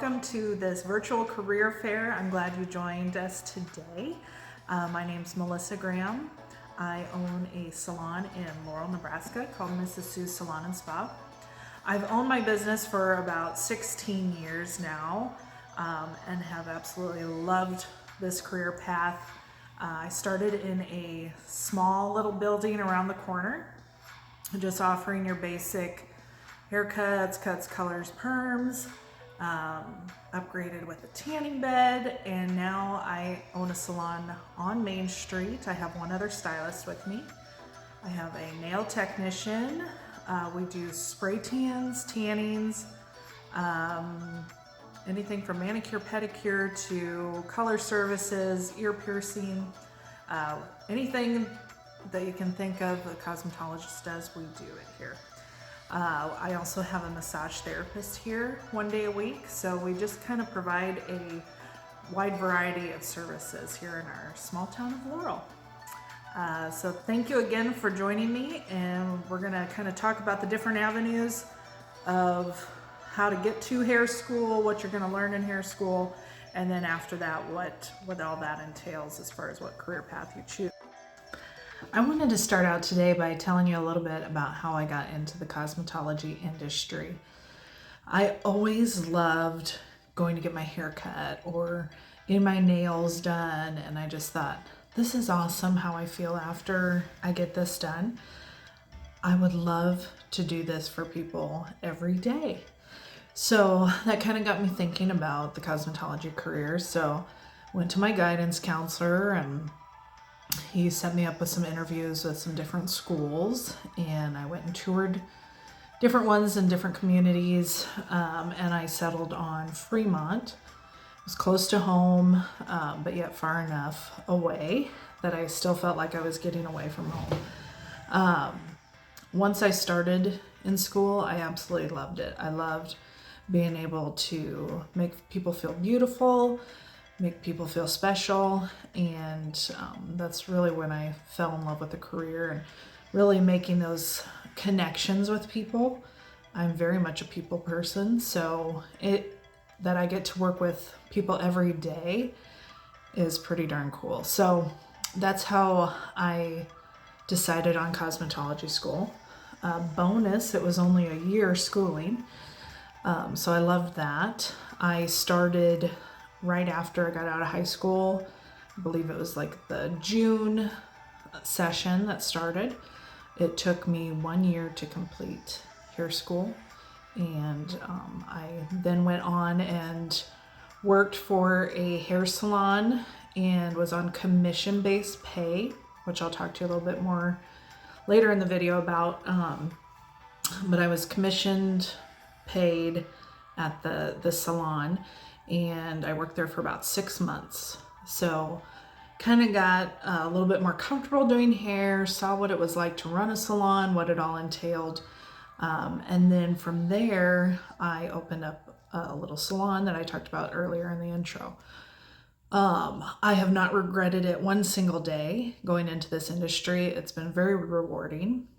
welcome to this virtual career fair. I'm glad you joined us today. My name's Melissa Graham. I own a salon in Laurel, Nebraska called Mrs. Sue's Salon and Spa. I've owned my business for about 16 years now and have absolutely loved this career path. I started in a small little building around the corner, just offering your basic haircuts, cuts, colors, perms, upgraded with a tanning bed, and now I own a salon on Main Street. I have one other stylist with me. I have a nail technician. We do spray tans, tannings, anything from manicure, pedicure to color services, ear piercing, anything that you can think of a cosmetologist does, we do it here. I also have a massage therapist here one day a week, so we just kind of provide a wide variety of services here in our small town of Laurel. So thank you again for joining me, and we're going to kind of talk about the different avenues of how to get to hair school, what you're going to learn in hair school, and then after that what all that entails as far as what career path you choose. I wanted to start out today by telling you a little bit about how I got into the cosmetology industry. I always loved going to get my hair cut or getting my nails done, and I just thought, this is awesome how I feel after I get this done. I would love to do this for people every day. So that kind of got me thinking about the cosmetology career. So went to my guidance counselor, and he set me up with some interviews with some different schools, and I went and toured different ones in different communities, and I settled on Fremont. It was close to home, but yet far enough away that I still felt like I was getting away from home. Once I started in school, I absolutely loved it. I loved being able to make people feel beautiful, make people feel special, and that's really when I fell in love with the career and really making those connections with people. I'm very much a people person, so that I get to work with people every day is pretty darn cool. So that's how I decided on cosmetology school. Bonus, it was only a year schooling, so I loved that. I started right after I got out of high school. I believe it was like the June session that started. It took me 1 year to complete hair school, and I then went on and worked for a hair salon and was on commission-based pay, which I'll talk to you a little bit more later in the video about, but I was commissioned, paid at the salon, and I worked there for about 6 months. So kind of got a little bit more comfortable doing hair, saw what it was like to run a salon, what it all entailed. And then from there, I opened up a little salon that I talked about earlier in the intro. I have not regretted it one single day going into this industry. It's been very rewarding,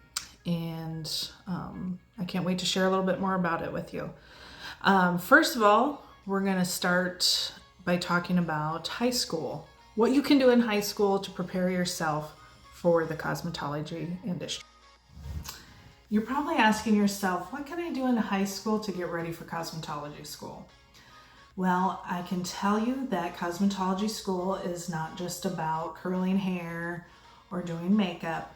and I can't wait to share a little bit more about it with you. First of all, we're going to start by talking about high school. What you can do in high school to prepare yourself for the cosmetology industry. You're probably asking yourself, what can I do in high school to get ready for cosmetology school? Well, I can tell you that cosmetology school is not just about curling hair or doing makeup.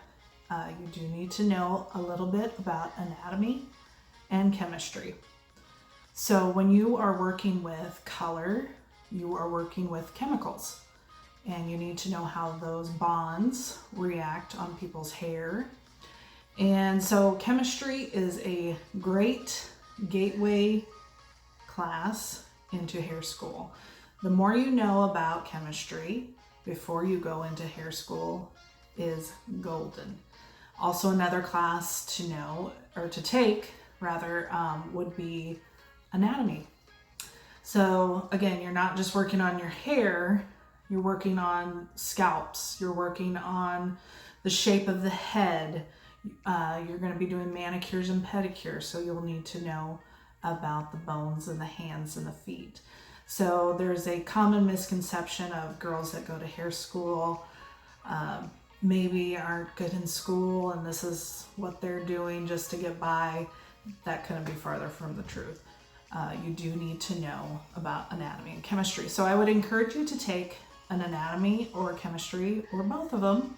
You do need to know a little bit about anatomy and chemistry. So when you are working with color, you are working with chemicals, and you need to know how those bonds react on people's hair. And so chemistry is a great gateway class into hair school. The more you know about chemistry before you go into hair school is golden. Also, another class to know, or to take rather, would be anatomy. So again, you're not just working on your hair, you're working on scalps, you're working on the shape of the head. You're going to be doing manicures and pedicures, so you'll need to know about the bones in the hands and the feet. So there's a common misconception of girls that go to hair school maybe aren't good in school and this is what they're doing just to get by. That couldn't be farther from the truth. You do need to know about anatomy and chemistry. So I would encourage you to take an anatomy or chemistry or both of them.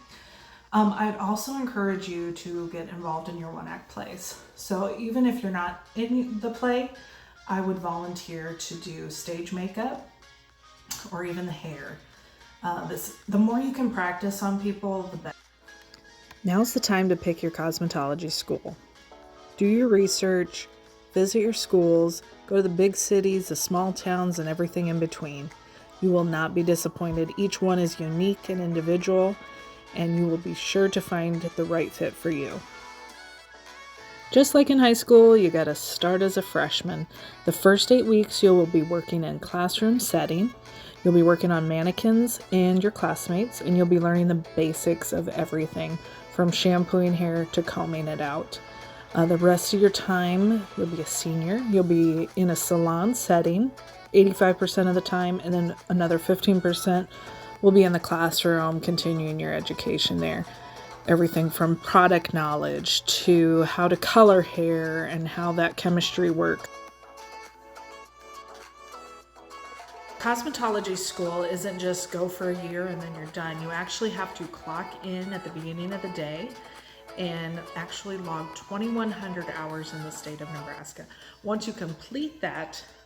I'd also encourage you to get involved in your one-act plays. So even if you're not in the play, I would volunteer to do stage makeup or even the hair. The more you can practice on people, the better. Now's the time to pick your cosmetology school. Do your research, visit your schools, go to the big cities, the small towns, and everything in between. You will not be disappointed. Each one is unique and individual, and you will be sure to find the right fit for you. Just like in high school, you gotta start as a freshman. The first 8 weeks, you will be working in classroom setting. You'll be working on mannequins and your classmates, and you'll be learning the basics of everything, from shampooing hair to combing it out. The rest of your time, you'll be a senior. You'll be in a salon setting 85% of the time, and then another 15% will be in the classroom, continuing your education there. Everything from product knowledge to how to color hair and how that chemistry works. Cosmetology school isn't just go for a year and then you're done. You actually have to clock in at the beginning of the day and actually log 2,100 hours in the state of Nebraska. Once you complete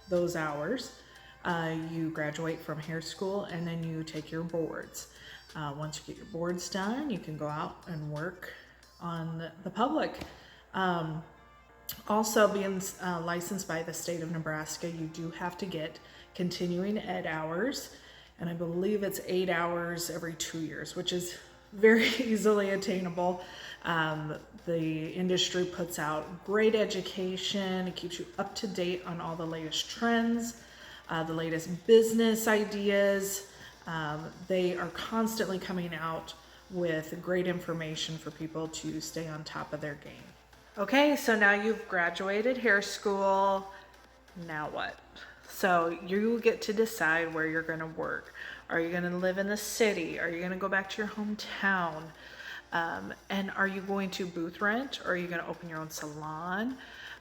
those hours, you graduate from hair school and then you take your boards. Once you get your boards done, you can go out and work on the public. Also, being licensed by the state of Nebraska, you do have to get continuing ed hours, and I believe it's 8 hours every 2 years, which is very easily attainable. The industry puts out great education. It keeps you up to date on all the latest trends, the latest business ideas. They are constantly coming out with great information for people to stay on top of their game. Okay, so now you've graduated hair school. Now what? So you get to decide where you're going to work. Are you going to live in the city? Are you going to go back to your hometown? And are you going to booth rent, or are you going to open your own salon?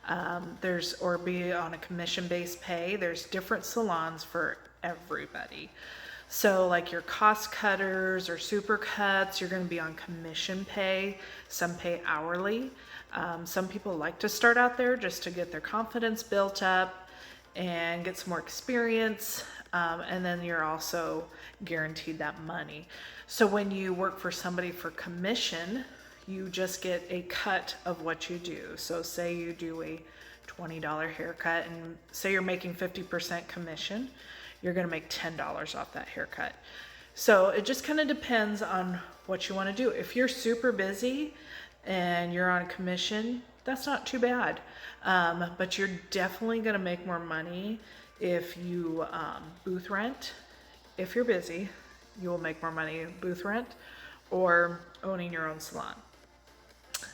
Or be on a commission-based pay. There's different salons for everybody. So like your cost cutters or super cuts, you're going to be on commission pay. Some pay hourly. Some people like to start out there just to get their confidence built up and get some more experience. And then you're also guaranteed that money. So when you work for somebody for commission, you just get a cut of what you do. So say you do a $20 haircut and say you're making 50% commission, you're going to make $10 off that haircut. So it just kind of depends on what you want to do. If you're super busy and you're on commission, that's not too bad. But you're definitely going to make more money if you booth rent. If you're busy, you will make more money booth rent or owning your own salon.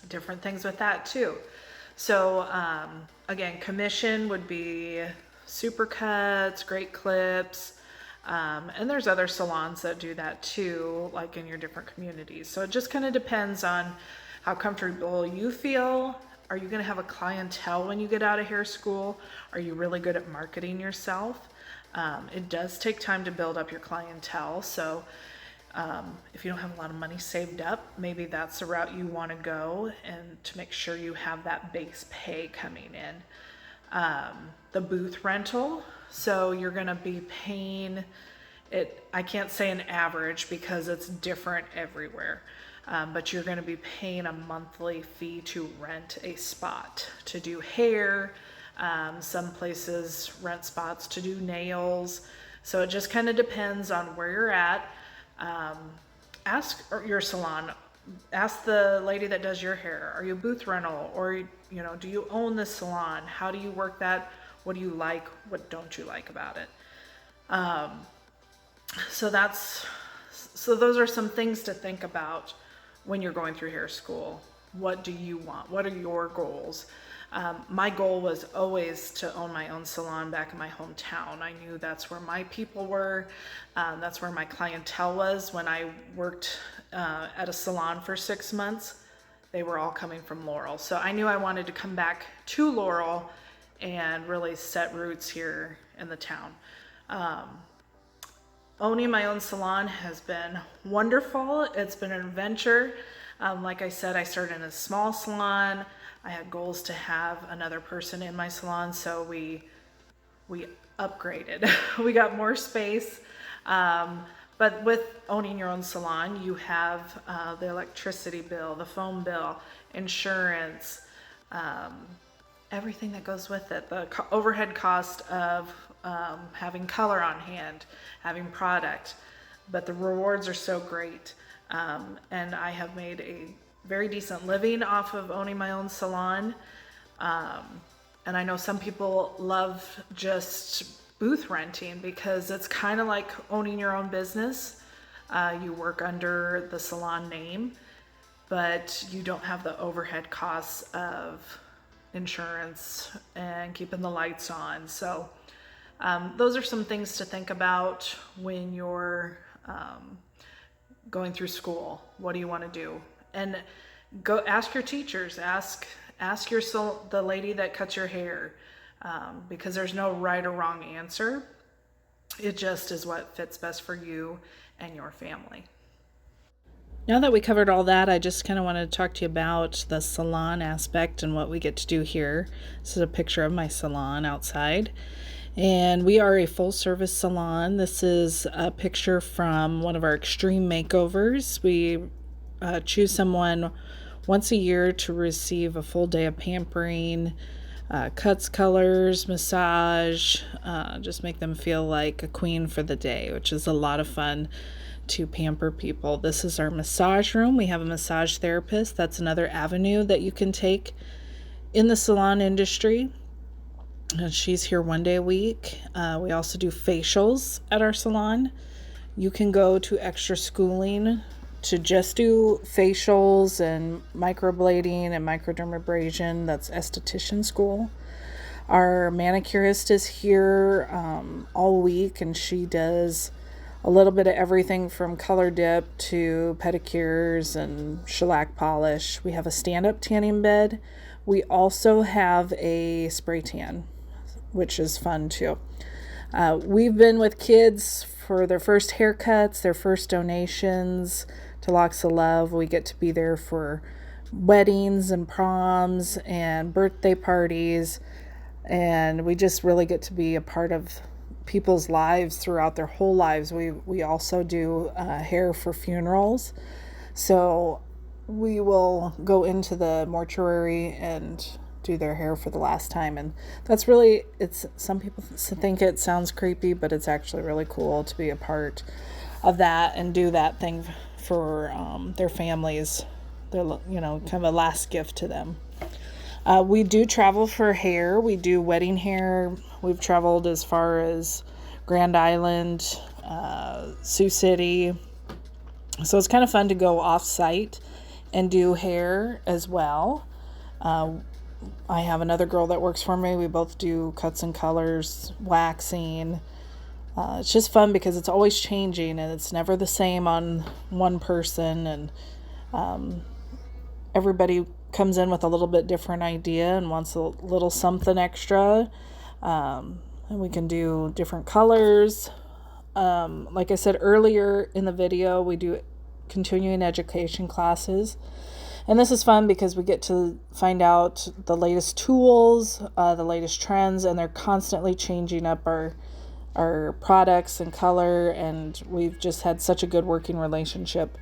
Different things with that too. So again, commission would be super cuts, great clips, and there's other salons that do that too, like in your different communities. So it just kind of depends on how comfortable you feel. Are you going to have a clientele when you get out of hair school? Are you really good at marketing yourself? It does take time to build up your clientele. So if you don't have a lot of money saved up, maybe that's the route you want to go, and to make sure you have that base pay coming in. The booth rental, so you're going to be paying it. I can't say an average because it's different everywhere. But you're going to be paying a monthly fee to rent a spot to do hair. Some places rent spots to do nails. So it just kind of depends on where you're at. Ask your salon, ask the lady that does your hair, are you booth rental, or do you own the salon? How do you work that? What do you like? What don't you like about it? So those are some things to think about when you're going through hair school. What do you want? What are your goals? My goal was always to own my own salon back in my hometown. I knew that's where my people were. That's where my clientele was. When I worked at a salon for 6 months, they were all coming from Laurel. So I knew I wanted to come back to Laurel and really set roots here in the town. Owning my own salon has been wonderful. It's been an adventure. Like I said, I started in a small salon. I had goals to have another person in my salon, so we upgraded. We got more space. But with owning your own salon, you have the electricity bill, the phone bill, insurance, everything that goes with it. The overhead cost of having color on hand, having product. But the rewards are so great. And I have made a very decent living off of owning my own salon. And I know some people love just booth renting because it's kind of like owning your own business. You work under the salon name, but you don't have the overhead costs of insurance and keeping the lights on. So those are some things to think about when you're going through school. What do you want to do? And go ask your teachers, ask the lady that cuts your hair, because there's no right or wrong answer. It just is what fits best for you and your family. Now that we covered all that, I just kind of wanted to talk to you about the salon aspect and what we get to do here. This is a picture of my salon outside. And we are a full-service salon. This is a picture from one of our extreme makeovers. We choose someone once a year to receive a full day of pampering, cuts, colors, massage, just make them feel like a queen for the day, which is a lot of fun to pamper people. This is our massage room. We have a massage therapist. That's another avenue that you can take in the salon industry. She's here one day a week. We also do facials at our salon. You can go to extra schooling to just do facials and microblading and microdermabrasion. That's esthetician school. Our manicurist is here all week, and she does a little bit of everything from color dip to pedicures and shellac polish. We have a stand-up tanning bed. We also have a spray tan, which is fun too. We've been with kids for their first haircuts, their first donations to Locks of Love. We get to be there for weddings and proms and birthday parties, and we just really get to be a part of people's lives throughout their whole lives. We also do hair for funerals, so we will go into the mortuary and do their hair for the last time. And that's really, it's, some people think it sounds creepy, but it's actually really cool to be a part of that and do that thing for their families, their, kind of a last gift to them. We do travel for hair. We do wedding hair. We've traveled as far as Grand Island, Sioux City. So it's kind of fun to go off-site and do hair as well. I have another girl that works for me. We both do cuts and colors, waxing. It's just fun because it's always changing and it's never the same on one person. And everybody comes in with a little bit different idea and wants a little something extra. And we can do different colors. Like I said earlier in the video, we do continuing education classes. And this is fun because we get to find out the latest tools, the latest trends, and they're constantly changing up our products and color. And we've just had such a good working relationship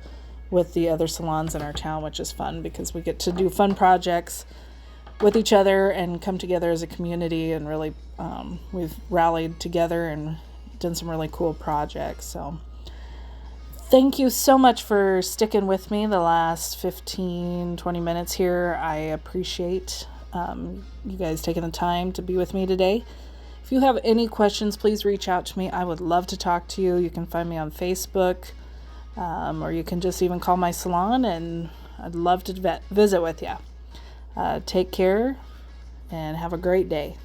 with the other salons in our town, which is fun because we get to do fun projects with each other and come together as a community. And really, we've rallied together and done some really cool projects. So thank you so much for sticking with me the last 15-20 minutes here. I appreciate you guys taking the time to be with me today. If you have any questions, please reach out to me. I would love to talk to you. You can find me on Facebook, or you can just even call my salon and I'd love to visit with you. Take care and have a great day.